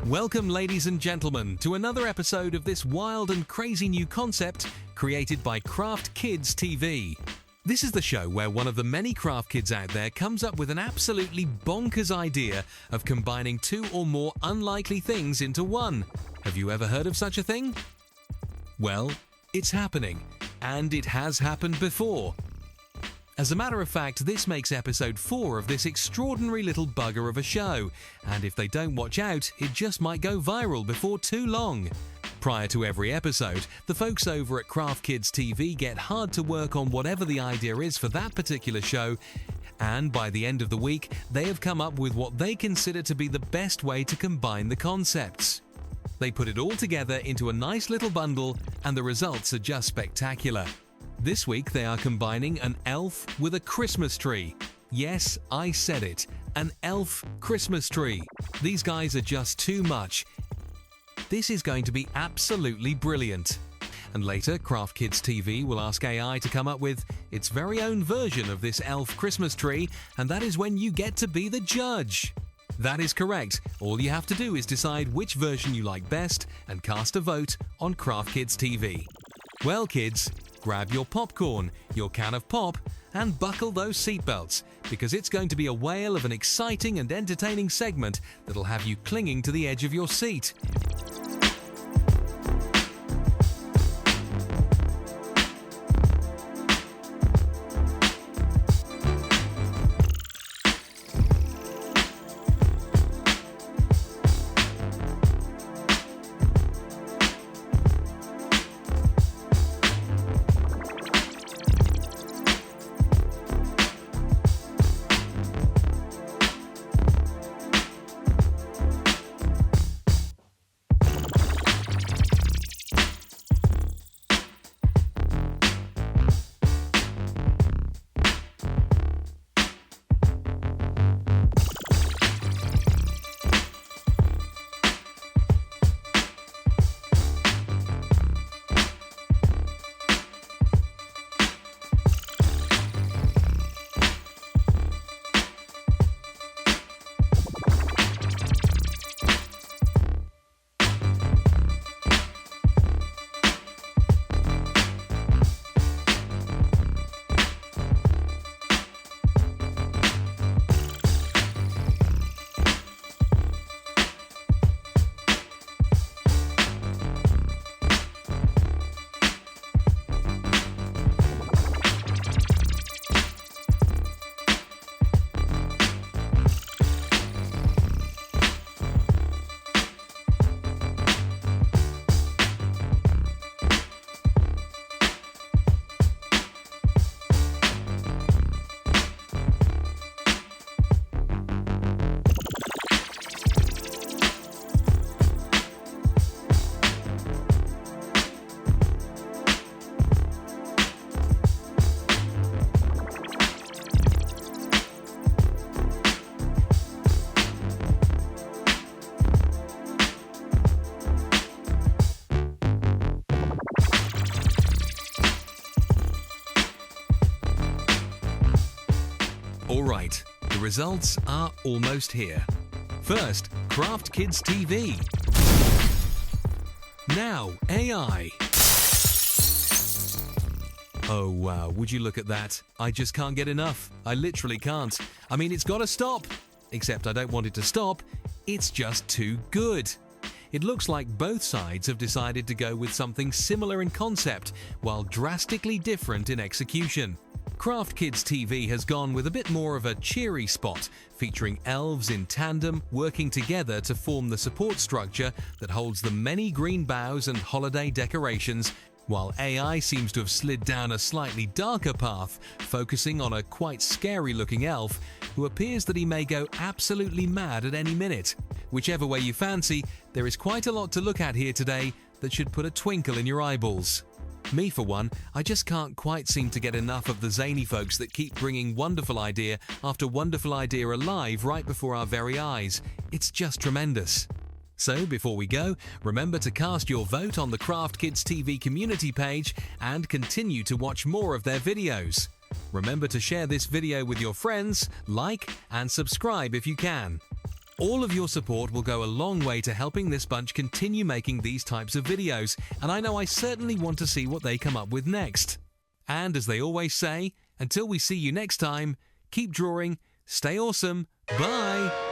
Welcome, ladies and gentlemen, to another episode of this wild and crazy new concept created by Craft Kids TV. This is the show where one of the many craft kids out there comes up with an absolutely bonkers idea of combining two or more unlikely things into one. Have you ever heard of such a thing? Well, it's happening, and it has happened before. As a matter of fact, this makes episode 4 of this extraordinary little bugger of a show, and if they don't watch out, it just might go viral before too long. Prior to every episode, the folks over at Craft Kids TV get hard to work on whatever the idea is for that particular show, and by the end of the week, they have come up with what they consider to be the best way to combine the concepts. They put it all together into a nice little bundle, and the results are just spectacular. This week they are combining an elf with a Christmas tree. Yes, I said it, an elf Christmas tree. These guys are just too much. This is going to be absolutely brilliant. And later, Craft Kids TV will ask AI to come up with its very own version of this elf Christmas tree, and that is when you get to be the judge. That is correct. All you have to do is decide which version you like best and cast a vote on Craft Kids TV. Well, kids, grab your popcorn, your can of pop, and buckle those seatbelts, because it's going to be a whale of an exciting and entertaining segment that'll have you clinging to the edge of your seat. Alright, the results are almost here. First, Craft Kids TV. Now, AI. Oh wow, would you look at that? I just can't get enough. I literally can't. I mean, it's gotta stop. Except I don't want it to stop. It's just too good. It looks like both sides have decided to go with something similar in concept, while drastically different in execution. Craft Kids TV has gone with a bit more of a cheery spot, featuring elves in tandem working together to form the support structure that holds the many green boughs and holiday decorations, while AI seems to have slid down a slightly darker path, focusing on a quite scary-looking elf who appears that he may go absolutely mad at any minute. Whichever way you fancy, there is quite a lot to look at here today that should put a twinkle in your eyeballs. Me, for one, I just can't quite seem to get enough of the zany folks that keep bringing wonderful idea after wonderful idea alive right before our very eyes. It's just tremendous. So before we go, remember to cast your vote on the Craft Kids TV community page and continue to watch more of their videos. Remember to share this video with your friends, like and subscribe if you can. All of your support will go a long way to helping this bunch continue making these types of videos, and I know I certainly want to see what they come up with next. And as they always say, until we see you next time, keep drawing, stay awesome, bye!